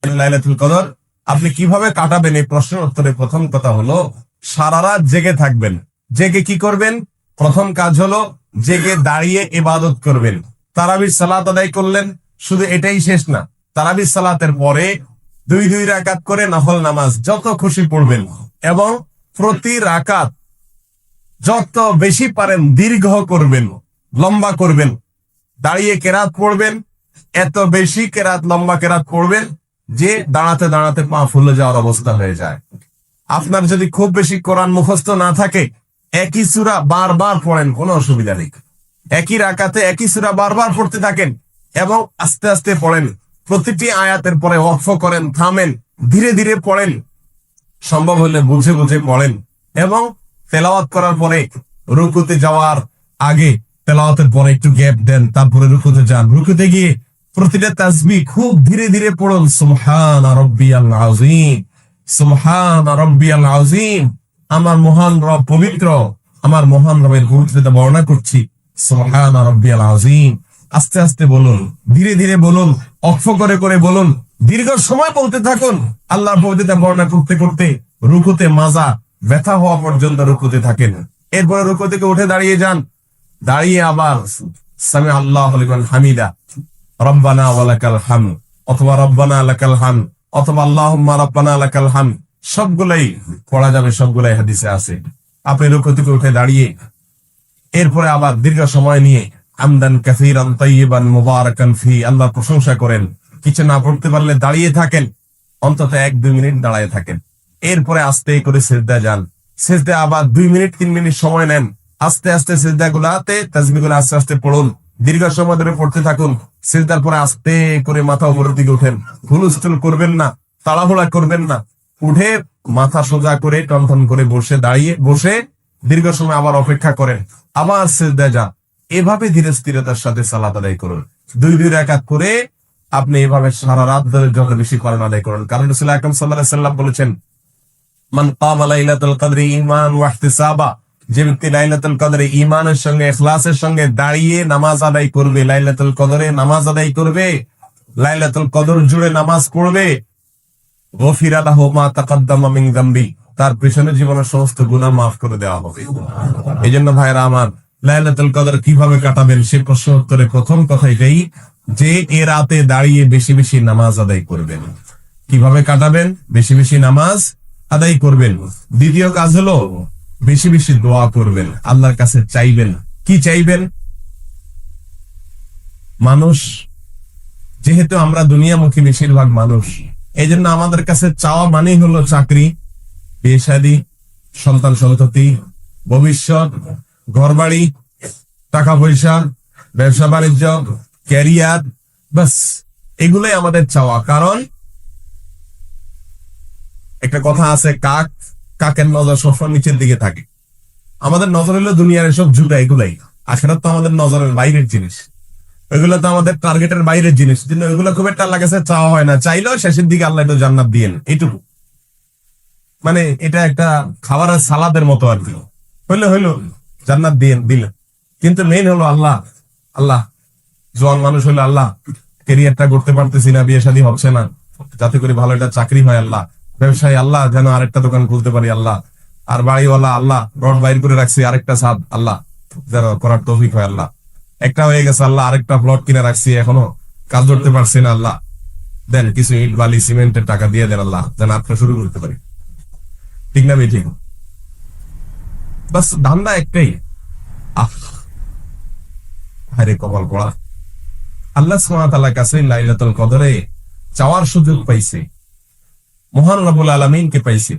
লাইলাতুল কদর আপনি কিভাবে কাটাবেন এই প্রশ্নের উত্তরে প্রথম কথা হলো সারা রাত জেগে থাকবেন। জেগে কি করবেন? প্রথম কাজ হলো জেগে দাঁড়িয়ে ইবাদত করবেন। তারাবির সালাত আদায় করলেন, শুধু এটাই শেষ না, তারাবির সালাতের পরে দুই রাকাত করে নফল নামাজ যত খুশি পড়বেন এবং প্রতি রাকাত যত বেশি পারেন দীর্ঘ করবেন, লম্বা করবেন। দাঁড়িয়ে কেরাত পড়বেন, এত বেশি কেরাত, লম্বা কেরাত পড়বেন যে দাঁড়াতে দাঁড়াতে পা ফুলে যাওয়ার অবস্থা হয়ে যায়। আপনার যদি খুব বেশি কোরআন মুখস্থ না থাকে, একই সূরা বারবার পড়েন, কোনো অসুবিধা নেই। একই রাকাতে একই সূরা বারবার পড়তে থাকেন এবং আস্তে আস্তে পড়েন। প্রতিটি আয়াতের পরে ওয়াকফ করেন, থামেন, ধীরে ধীরে পড়েন, সম্ভব হলে বুঝে বুঝে পড়েন এবং তেলাওয়াত করার পরে রুকুতে যাওয়ার আগে তেলাওয়াতের পরে একটু গ্যাপ দেন, তারপরে রুকুতে যান। রুকুতে গিয়ে প্রতিটা তাসবিহ খুব ধীরে ধীরে পড়ুন, সুবহানা রাব্বিয়াল আযীম, সুবহানা রাব্বিয়াল আযীম। আমার মহান রব পবিত্র, আমার মহান রবের পবিত্রতা বর্ণনা করছি, সুবহানা রাব্বিয়াল আযীম। আস্তে আস্তে বলুন, ধীরে ধীরে বলুন, অক্ষ করে করে বলুন, দীর্ঘ সময় বলতে থাকুন। আল্লাহর পবিত্রতা বর্ণনা করতে করতে রুকুতে মাজা ব্যথা হওয়া পর্যন্ত রুকুতে থাকেন। এরপরে রুকু থেকে উঠে দাঁড়িয়ে যান, দাঁড়িয়ে আবার সামি আল্লাহু লিমান হামিদা, রব্বানা ওয়া লাকাল হামদ, অথবা রব্বানা লাকাল হামদ, অথবা আল্লাহুম্মা রব্বানা লাকাল হামদ, সবগুলাই পড়া যাবে, সবগুলাই হাদিসে আছে। আপনি রুকু থেকে উঠে দাঁড়িয়ে এরপরে আবার দীর্ঘ সময় নিয়ে হামদান কাসীরান তাইয়িবান মুবারাকান ফি, আল্লাহর প্রশংসা করেন। কিছু না পড়তে পারলে দাঁড়িয়ে থাকেন, অন্তত 1-2 মিনিট দাঁড়িয়ে থাকেন। এরপরে আস্তে করে সিজদা যান, সিজদা আবার 2 মিনিট 3 মিনিট সময় নেন, আস্তে আস্তে সিজদা গুলাতে তাসবিহগুলো আস্তে আস্তে পড়ুন, দীর্ঘ সময় ধরে পড়তে থাকুন। সিজদার পরে আস্তে করে মাথা উপরের দিকে উঠেন, হুলস্থুল করবেন না, তাড়াহুড়া করবেন না। উঠে মাথা সোজা করে টনটন করে বসে দীর্ঘ সময় আবার অপেক্ষা করেন, আবার সিজদা যান। এভাবে ধীরে স্থিরতার সাথে সালাত আদায় করুন। 2 রাকাত করে আপনি এভাবে সারা রাত ধরে যত বেশি কোরআন আদায় করুন। কারণ রাসূল আকরাম সাল্লাল্লাহু আলাইহি ওয়াসাল্লাম বলেছেন, মান কামা লাইলাতুল কদরি ঈমানান ওয়া ইহতিসাবা, যে ব্যক্তি লাইলাতুল কদরে ঈমানের সঙ্গে ইখলাসের সঙ্গে দাঁড়িয়ে নামাজ আদায় করবে, লাইলাতুল কদরে নামাজ আদায় করবে, লাইলাতুল কদর জুড়ে নামাজ পড়বে, গফিরা লাহু মা তাকাদ্দামা মিন যামবি, তার পেছনের জীবনের সমস্ত গুনাহ মাফ করে দেওয়া হবে। এইজন্য ভাইরা আমার, লাইলাতুল কদর কিভাবে কাটাবেন সে প্রশ্ন উত্তরে প্রথম কথা এটাই যে এ রাতে দাঁড়িয়ে বেশি বেশি নামাজ আদায় করবেন। কিভাবে কাটাবেন? বেশি বেশি নামাজ আদায় করবেন। দ্বিতীয় কাজ হলো বেশি বেশি দোয়া করবেন, আল্লাহর কাছে চাইবেন। কি চাইবেন? মানুষ যেহেতু আমরা দুনিয়ামুখী বেশিরভাগ মানুষ, এই জন্য আমাদের কাছে চাওয়া মানেই হলো চাকরি, বিয়ে শাদী, সন্তান সন্ততি, ভবিষ্যৎ, ঘরবাড়ি, টাকা পয়সা, ব্যবসা বাণিজ্য, ক্যারিয়ার, বাস এগুলোই আমাদের চাওয়া। কারণ একটা কথা আছে, কাকের নজর সবসময় নিচের দিকে থাকে। আমাদের নজর হলো দুনিয়ার এসব জুটা, এগুলাই। আখিরাত তো আমাদের নজরের বাইরের জিনিস, ওইগুলো তো আমাদের টার্গেটের বাইরের জিনিস, কিন্তু ওইগুলো খুব একটা আল্লাহর কাছে চাওয়া হয় না। চাইলেও শেষের দিকে আল্লাহ একটু জান্নাত দিয়েন, এইটুকু। মানে এটা একটা খাবারের সালাদের মতো আর কি, হইলো জান্নাত দিলেন। কিন্তু মেইন হলো আল্লাহ জোয়ান মানুষ হলো আল্লাহ, ক্যারিয়ারটা করতে পারতেছি না, বিয়ে শাদী হচ্ছে না, যাতে করে ভালো একটা চাকরি হয় আল্লাহ, ব্যবসায়ী আল্লাহ যেন আরেকটা দোকান খুলতে পারি আল্লাহ, আর বাড়িওয়ালা আল্লাহ রড বাইর করে রাখছি আরেকটা ছাদ আল্লাহ যেন করার তৌফিক হয় আল্লাহ, একটা হয়ে গেছে আল্লাহ, আরেকটা প্লট কিনে রাখছি এখনো কাজ করতে পারছি না আল্লাহ, দেন কিছু ইট বালি সিমেন্টের টাকা দিয়ে দেন আল্লাহ যেন আপনি শুরু করতে পারি। ঠিক না ঠিক? বাস ধান্দা একটাই, আরে কপাল পড়া। আল্লাহ সুবহানাহু ওয়া তাআলার কাছে লাইলাতুল কদরে চাওয়ার সুযোগ পাইছে, মহান রব্বুল আলামিনকে পাইছে।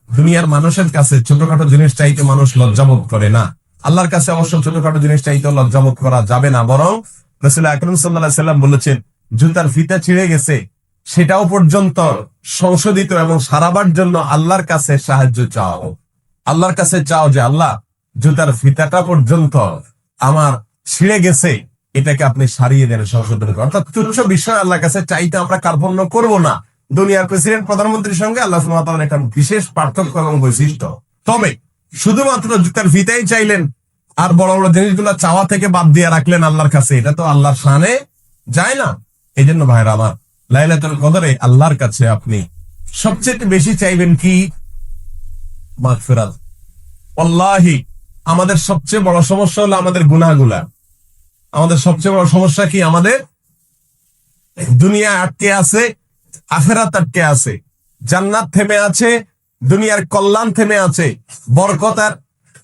দুনিয়ার মানুষের কাছে ছোটখাটো জিনিস চাইতে মানুষ লজ্জাবোধ করে না, আল্লাহর কাছে অবশ্য ছোটখাটো জিনিস চাইতে লজ্জাবোধ করা যাবে না। বরং রাসূল আকরাম সাল্লাল্লাহু আলাইহি ওয়াসাল্লাম বলেছেন, জুতার ফিতা ছিঁড়ে গেছে সেটাও পর্যন্ত সংশোধিত এবং সারাবার জন্য আল্লাহর কাছে সাহায্য চাও। আল্লাহর কাছে চাও যে আল্লাহ, জুতার ফিতাটা পর্যন্ত আমার ছিঁড়ে গেছে, এটাকে আপনি সারিয়ে দেন, সংশোধন করেন। অর্থাৎ তুচ্ছ বিষয় আল্লাহর কাছে চাইতে আমরা কার্পণ্য করবো না। দুনিয়ার প্রেসিডেন্ট প্রধানমন্ত্রীর সঙ্গে আল্লাহ সুবহানাহু ওয়া তাআলার একটা বিশেষ পার্থক্য এবং বৈশিষ্ট্য। তবে শুধুমাত্র জুতার ফিতাই চাইলেন আর বড় বড় জিনিসগুলো চাওয়া থেকে বাদ দিয়ে রাখলেন আল্লাহর কাছে, এটা তো আল্লাহর শানে যায় না। এই জন্য ভাইরা আমার, লাইলাতুল কদরে আল্লাহর কাছে আপনি সবচেয়ে বেশি চাইবেন কি? মাগফিরাত। ওয়াল্লাহি আমাদের সবচেয়ে বড় সমস্যা হলো আমাদের গুনাহগুলা। আমাদের সবচেয়ে বড় সমস্যা কি? আমাদের দুনিয়া আটকে আছে, আখিরাত আটকে আছে, জান্নাত থেমে আছে, দুনিয়ার কল্যাণ থেমে আছে, বরকতার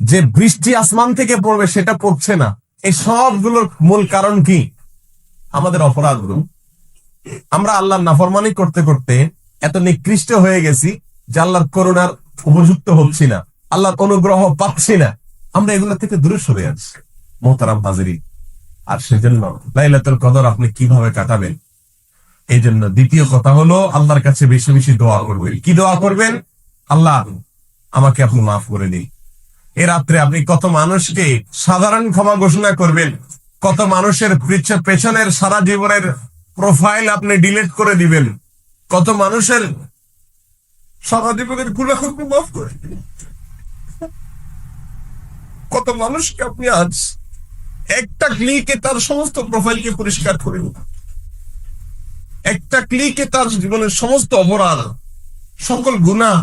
যে বৃষ্টি আসমান থেকে পড়বে সেটা পড়ছে না। এই সবগুলোর মূল কারণ কি? আমাদের অপরাধগুলো। আমরা আল্লাহর নাফরমানি করতে করতে এত নিকৃষ্ট হয়ে গেছি যে আল্লাহর করুণার উপযুক্ত হচ্ছি না, আল্লাহর অনুগ্রহ পাচ্ছি না। আমরা এগুলো থেকে দূরে সরে আছি মোহতারাম হাজিরিন। আর সেজন্য লাইলাতুল কদর আপনি কিভাবে কাটাবেন? এই জন্য দ্বিতীয় কথা হলো আল্লাহর কাছে বেশি বেশি দোয়া করবেন। কি দোয়া করবেন? আল্লাহ আমাকে আপনি মাফ করে দিন। এ রাত্রে আপনি কত মানুষকে সাধারণ ক্ষমা ঘোষণা করবেন, কত মানুষের পেছনের সারা জীবনের প্রোফাইল আপনি ডিলিট করে দিবেন, কত মানুষের সারা জীবনের গুনাহ আপনি মাফ করে দিবেন, কত মানুষকে আপনি আজ একটা ক্লিকে তার সমস্ত প্রোফাইলকে পরিষ্কার করে দিবেন, একটা ক্লিকে তার জীবনের সমস্ত অপরাধ, সকল গুনাহ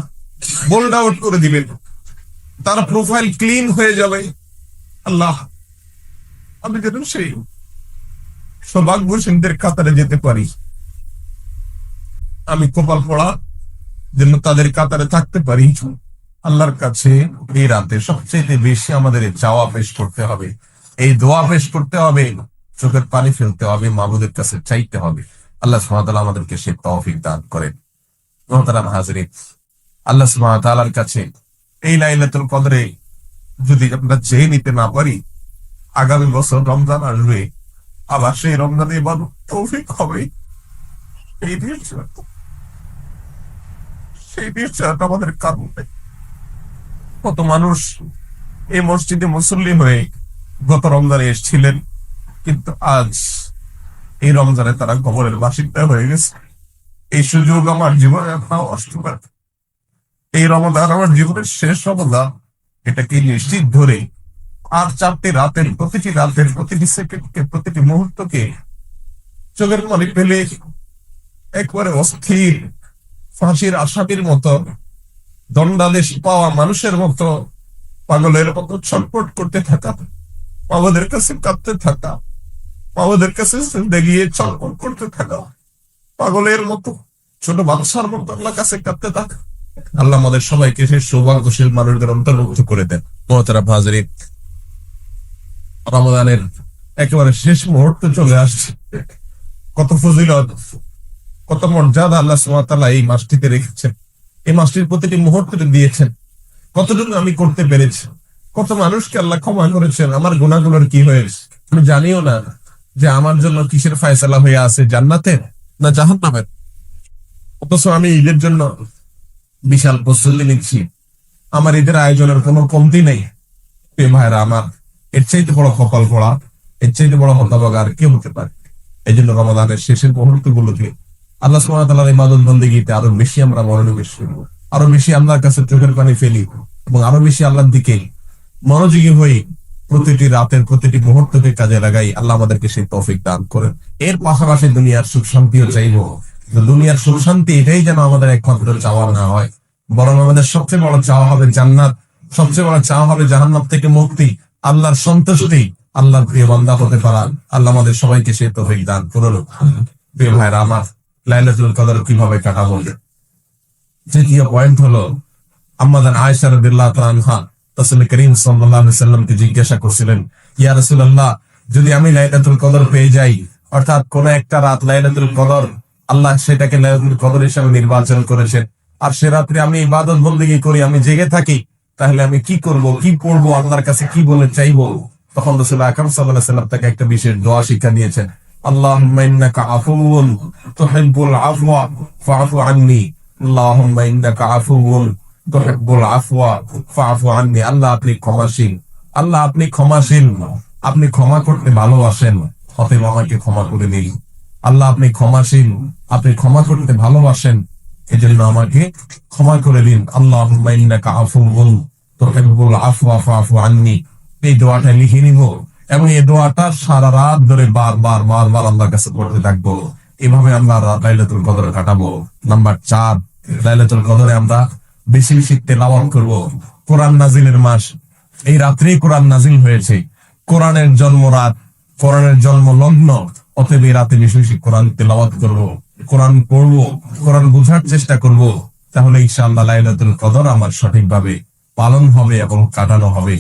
বোল্ড আউট করে দিবেন, তার প্রোফাইল ক্লিন হয়ে যাবে। আল্লাহ আমি যেন সেই সৌভাগ্যশীলদের কাতারে যেতে পারি, আমি কপাল পড়া যেন তাদের কাতারে থাকতে পারি। আল্লাহর কাছে এই রাতে সবচেয়ে বেশি আমাদের চাওয়া পেশ করতে হবে, এই দোয়া পেশ করতে হবে, চোখের পানি ফেলতে হবে, মাবুদের কাছে চাইতে হবে। আল্লাহ সুবহানাহু ওয়া তাআলা আমাদেরকে সে তৌফিক দান করেন। মুহতারাম হাজিরিন, আল্লাহ সুবহানাহু ওয়া তাআলার কাছে এই লাইলাতুল কদরে যদি আমরা চেয়ে নিতে না পারি, আগামী বছর রমজান আসবে, আবার সেই রমজানে ইবাদত তৌফিক হবে। সেই নিশ্চয়তা আমাদের কারণ নেই। কত মানুষ এই মসজিদে মুসল্লি হয়ে গত রমজানে এসেছিলেন, কিন্তু আজ এই রমজানে তারা কবরের বাসিন্দা হয়ে গেছে। এই সুযোগ আমার জীবনে আপনার অষ্টবার, এই রমজান আমার জীবনের শেষ রমজান, এটাকে নিশ্চিত ধরে আর 4টি রাতের প্রতিটি সেকেন্ডকে, প্রতিটি মুহূর্তকে চোখের পানি পেলে একবারে অস্থির ফাঁসির আসামির মতো, দণ্ডাদেশ পাওয়া মানুষের মতো, পাগলের মতো ছটফট করতে থাকা, মাবুদের কাছে কাঁদতে থাকা, মাবুদের কাছে দেখিয়ে ছটফট করতে থাকা, পাগলের মতো, ছোট বাচ্চার মতো আল্লাহর কাছে কাঁদতে থাকা। আল্লাহ আমাদের সবাইকে সেই সৌভাগ্যশীল মানুষদের অন্তর্ভুক্ত করে দেন। মুহতারাম হাজিরিন, রমাদানের একেবারে শেষ মুহূর্ত চলে আসছে। কত ফজিলত, কত মর্যাদা আল্লাহ সুবহানাহু ওয়া তাআলা এই মাসটিতে রেখেছেন, এই মাসটির প্রতিটি মুহূর্তে দিয়েছেন। কতটুকু আমি করতে পেরেছি, কত মানুষকে আল্লাহ ক্ষমা করেছেন, আমার গুনাহগুলোর কি হয়েছে আমি জানিও না যে আমার জন্য কিসের ফয়সালা হয়ে আছে, জান্নাতের না জাহান্নামের। অথচ আমি ঈদের জন্য বিশাল প্রস্তুতি নিচ্ছি, আমার ঈদের আয়োজনের কোনো কমতি নেই। ভাইরা আমার, এর চাইতে বড় কপাল পড়া, এর চাইতে বড় হতভাগা আর কে হতে পারে? এই জন্য রমাদানের শেষের মুহূর্তগুলোকে আল্লাহ সুবহানাহু ওয়া তাআলার ইবাদত বন্দেগীতে আরো বেশি আমরা মনোনিবেশ করি, আরো বেশি আল্লাহর কাছে চোখের পানি ফেলি, এবং আরো বেশি আল্লাহর দিকে মনোযোগী হয়ে প্রতিটি রাতের প্রতিটি মুহূর্তকে কাজে লাগাই। আল্লাহ আমাদেরকে সেই তৌফিক দান করেন। এর পাশাপাশি দুনিয়ার সুখ শান্তিও চাইবো। দুনিয়ার সুখ শান্তি এটাই যেন আমাদের একমাত্র চাওয়া না হয়, বরং আমাদের সবচেয়ে বড় চাওয়া হবে জান্নাত, সবচেয়ে বড় চাওয়া হবে জাহান্নাম থেকে মুক্তি, আল্লাহর সন্তুষ্টি, আল্লাহর প্রিয় বান্দা হতে পারা। আল্লাহ আমাদের সবাইকে সেই তৌফিক দান করুন। প্রিয় ভাইরা আমার, লাইলাতুল কদর কিভাবে কাটাবো? তৃতীয় পয়েন্ট হলো, আম্মাজান আয়েশা রাদিয়াল্লাহু তাআলা আনহা রাসূল করিম সাল্লাল্লাহু আলাইহি ওয়াসাল্লামকে জিজ্ঞাসা করছিলেন, ইয়া রাসূলুল্লাহ, যদি আমি লাইলাতুল কদর পেয়ে যাই, অর্থাৎ কোন একটা রাত লাইলাতুল কদর, আল্লাহ সেটাকে লাইলাতুল কদর হিসেবে নির্বাচন করেছেন, আর সে রাত্রে আমি ইবাদত বন্দেগী করি, আমি জেগে থাকি, তাহলে আমি কি করব, কি পড়বো, আল্লাহর কাছে কি বলে চাইবো? তখন রাসূল আকরাম সাল্লাল্লাহু আলাইহি ওয়াসাল্লাম তাকে একটা বিশেষ দোয়া শিক্ষা দিয়েছেন। আল্লাহুম্মা ইন্নাকা আফুউন তুহিব্বুল আফওয়া ফাআফু আন্নী, আল্লাহুম্মা ইন্নাকা আফুউন তুহিব্বুল আফওয়া ফাআফু আন্নী। আল্লাহ আপনি ক্ষমাশীল, আল্লাহ আপনি ক্ষমাশীল, আপনি ক্ষমা করতে ভালোবাসেন, অতএব আমাকে ক্ষমা করে দিন। আল্লাহ আপনি ক্ষমাশীল, আপনি ক্ষমা করতে ভালোবাসেন, এজন্য আমাকে ক্ষমা করে দিন। আল্লাহুম্মা ইন্নাকা আফুউন তুহিব্বুল আফওয়া ফাআফু আন্নী। এই দোয়াটা লিখে নিব এবং এই দোয়াটা সারা রাত ধরে বারবার আল্লাহর কাছে পড়তে থাকবো। এভাবে আমরা লাইলাতুল কদর কাটাবো। নাম্বার 4, লাইলাতুল কদরে আমরা বেশি বেশি তেলাওয়াত করব। কোরআন নাজিলের মাস, এই রাত্রেই কোরআন নাজিল হয়েছে, কোরআনের জন্ম রাত, কোরআনের জন্ম লগ্ন, অতএব এই রাতে বেশি বেশি কোরআন তেলাওয়াত করব, কোরআন পড়বো, কোরআন বোঝার চেষ্টা করব। তাহলে ইনশাআল্লাহ লাইলাতুল কদর আমার সঠিকভাবে পালন হবে এবং কাটানো হবে।